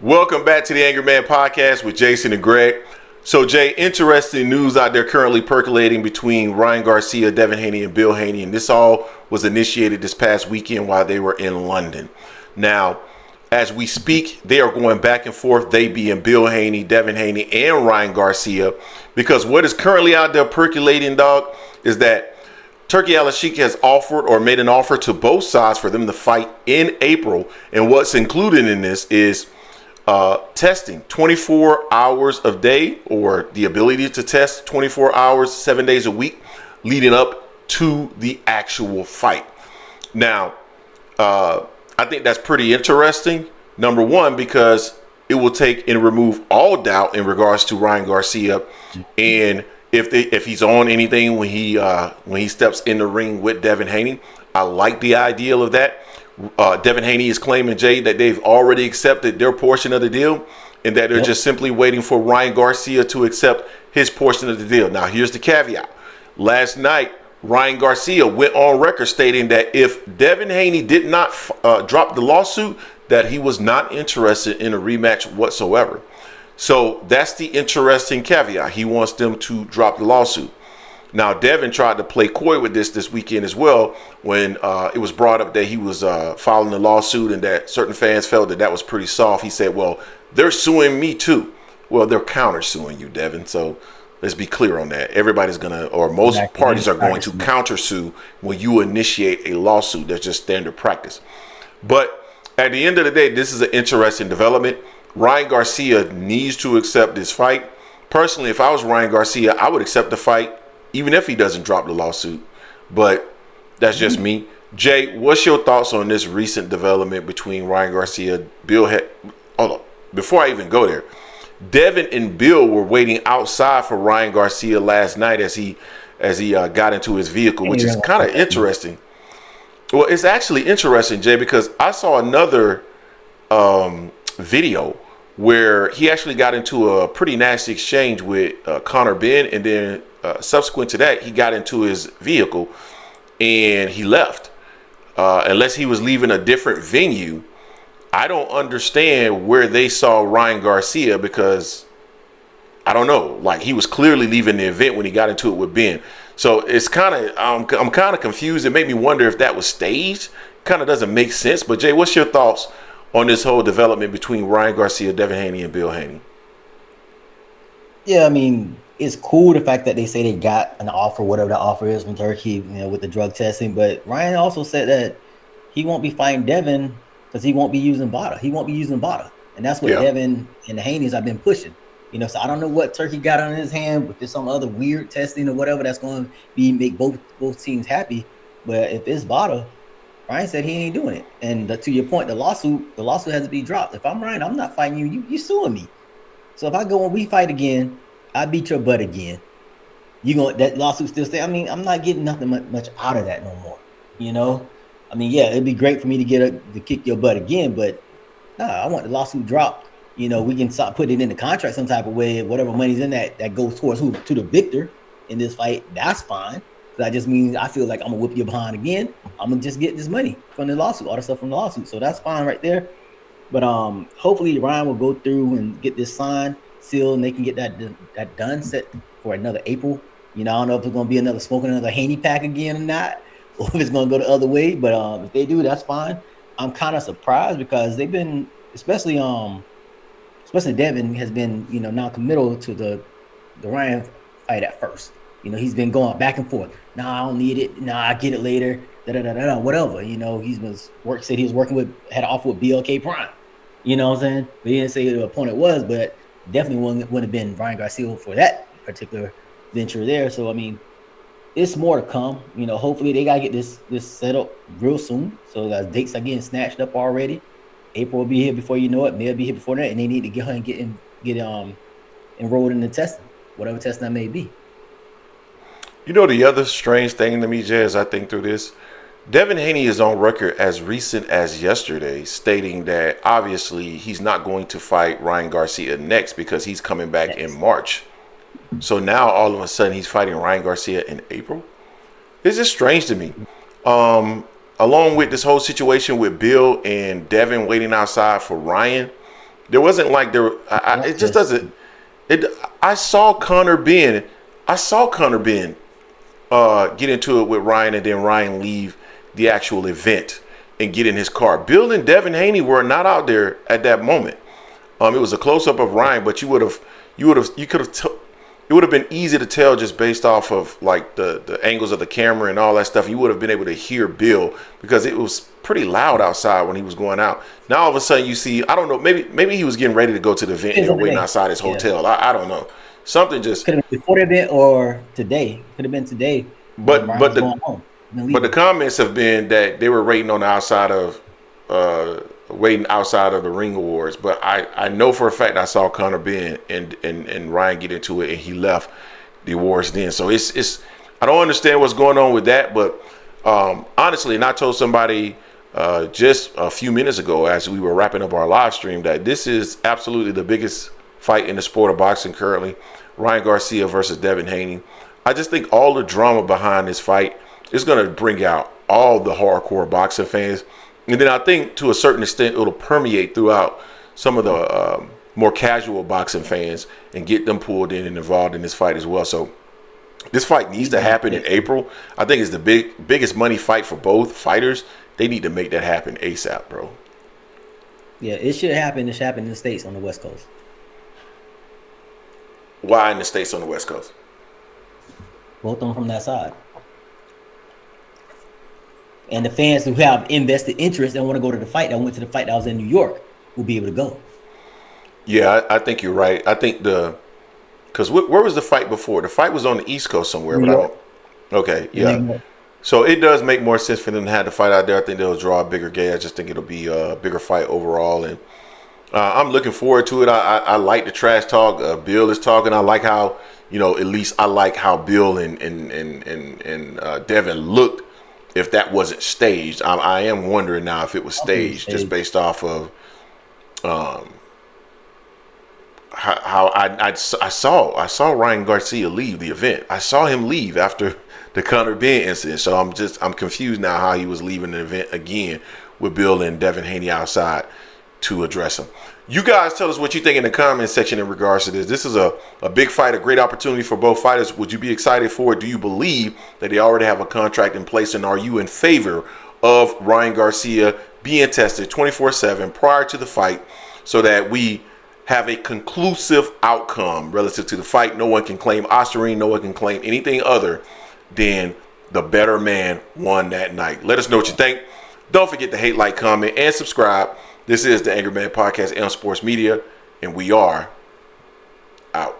Welcome back to the Angry Man Podcast with Jason and Greg. So, Jay, interesting news out there currently percolating between Ryan Garcia, Devin Haney, and Bill Haney. And this all was initiated this past weekend while they were in London. Now, as we speak, they are going back and forth, they being Bill Haney, Devin Haney, and Ryan Garcia. Because what is currently out there percolating, dog, is that Turki Al-Sheikh has offered or made an offer to both sides for them to fight in April. And what's included in this is testing 24 hours a day, or the ability to test 24 hours, 7 days a week, leading up to the actual fight. Now, I think that's pretty interesting. Number one, because it will take and remove all doubt in regards to Ryan Garcia, and if he's on anything when he steps in the ring with Devin Haney. I like the idea of that. Devin Haney is claiming, Jay, that they've already accepted their portion of the deal and that they're just simply waiting for Ryan Garcia to accept his portion of the deal. Now, here's the caveat. Last night, Ryan Garcia went on record stating that if Devin Haney did not drop the lawsuit, that he was not interested in a rematch whatsoever. So that's the interesting caveat. He wants them to drop the lawsuit. Now, Devin tried to play coy with this weekend as well when it was brought up that he was filing the lawsuit and that certain fans felt that was pretty soft. He said, well, they're suing me too. Well, they're counter-suing you, Devin. So let's be clear on that. Everybody's going to, or most parties are going to counter-sue when you initiate a lawsuit. That's just standard practice. But at the end of the day, this is an interesting development. Ryan Garcia needs to accept this fight. Personally, if I was Ryan Garcia, I would accept the fight even if he doesn't drop the lawsuit. But that's just me. Jay, what's your thoughts on this recent development between Ryan Garcia, hold on. Before I even go there, Devin and Bill were waiting outside for Ryan Garcia last night as he got into his vehicle, which is kind of interesting. Well, it's actually interesting, Jay, because I saw another video where he actually got into a pretty nasty exchange with Conor Benn, and then subsequent to that, he got into his vehicle and he left. Unless he was leaving a different venue, I don't understand where they saw Ryan Garcia, because I don't know. Like, he was clearly leaving the event when he got into it with Ben. So it's kind of, I'm kind of confused. It made me wonder if that was staged. Kind of doesn't make sense. But Jay, what's your thoughts on this whole development between Ryan Garcia, Devin Haney, and Bill Haney? Yeah, I mean, it's cool the fact that they say they got an offer, whatever the offer is from Turkey, with the drug testing. But Ryan also said that he won't be fighting Devin because he won't be using Bada. He won't be using Bada. And that's what Devin and the Haneys have been pushing. So I don't know what Turkey got on his hand, if it's some other weird testing or whatever that's going to make both teams happy. But if it's Bada, Ryan said he ain't doing it. And to your point, the lawsuit has to be dropped. If I'm Ryan, I'm not fighting you. You suing me. So if I go and we fight again, I beat your butt again. That lawsuit still stay. I mean, I'm not getting nothing much out of that no more. I mean, yeah, it'd be great for me to kick your butt again, but nah, I want the lawsuit dropped. We can start putting it in the contract some type of way. Whatever money's in that goes towards to the victor in this fight. That's fine. That just means I feel like I'm gonna whip you behind again. I'm gonna just get this money from the lawsuit, all the stuff from the lawsuit. So that's fine right there. But hopefully Ryan will go through and get this signed, sealed, and they can get that done, set for another April. I don't know if it's gonna be another Haney pack again or not, or if it's gonna go the other way. But if they do, that's fine. I'm kind of surprised because they've been, especially Devin has been, non-committal to the Ryan fight at first. He's been going back and forth. Nah, I don't need it. Nah, I get it later. Whatever. Said he was had an offer with BLK Prime. You know what I'm saying? But he didn't say who the opponent was, but definitely wouldn't have been Ryan Garcia for that particular venture there. So I mean, it's more to come. Hopefully they gotta get this set up real soon. So the dates are getting snatched up already. April will be here before you know it. May will be here before that, and they need to get enrolled in the testing, whatever testing that may be. The other strange thing to me, Jay, as I think through this, Devin Haney is on record as recent as yesterday stating that obviously he's not going to fight Ryan Garcia next because he's coming back in March. So now all of a sudden he's fighting Ryan Garcia in April. It's just strange to me. Along with this whole situation with Bill and Devin waiting outside for Ryan, There wasn't like there. It just doesn't. It. I saw Conor Ben. Get into it with Ryan, and then Ryan leave the actual event and get in his car. Bill and Devin Haney were not out there at that moment. It was a close up of Ryan, but you could have. It would have been easy to tell just based off of like the angles of the camera and all that stuff. You would have been able to hear Bill because it was pretty loud outside when he was going out. Now all of a sudden you see, I don't know, maybe he was getting ready to go to the event and they were waiting outside his hotel. Yeah. I don't know. Something just could have been before the event or today. Could have been today. But the comments have been that they were waiting outside of the ring awards. But I know for a fact I saw Conor Ben and Ryan get into it, and he left the awards then. So it's I don't understand what's going on with that. But honestly, and I told somebody just a few minutes ago as we were wrapping up our live stream that this is absolutely the biggest fight in the sport of boxing currently. Ryan Garcia versus Devin Haney. I just think all the drama behind this fight is going to bring out all the hardcore boxing fans. And then I think to a certain extent it'll permeate throughout some of the more casual boxing fans and get them pulled in and involved in this fight as well. So this fight needs to happen in April. I think it's the biggest money fight for both fighters. They need to make that happen ASAP, bro. Yeah, it should happen. It should happen in the States on the West Coast. Why in the States on the West Coast? Both of them from that side. And the fans who have invested interest and want to go to the fight, that went to the fight that was in New York, will be able to go. Yeah, I think you're right. I think because where was the fight before? The fight was on the East Coast somewhere, but I don't. Okay, yeah. So it does make more sense for them to have the fight out there. I think they'll draw a bigger gauge. I just think it'll be a bigger fight overall, and I'm looking forward to it. I like the trash talk. Bill is talking. I like how at least I like how Bill and Devin looked. If that wasn't staged, I am wondering now if it was staged, just based off of how I saw Ryan Garcia leave the event. I saw him leave after the Conor Ben incident. So I'm confused now how he was leaving the event again with Bill and Devin Haney outside to address him. You guys tell us what you think in the comment section in regards to this. This is a big fight, a great opportunity for both fighters. Would you be excited for it? Do you believe that they already have a contract in place? And are you in favor of Ryan Garcia being tested 24/7 prior to the fight so that we have a conclusive outcome relative to the fight? No one can claim Osterine. No one can claim anything other than the better man won that night. Let us know what you think. Don't forget to hate, like, comment, and subscribe. This is the Angry Man Podcast and Sports Media, and we are out.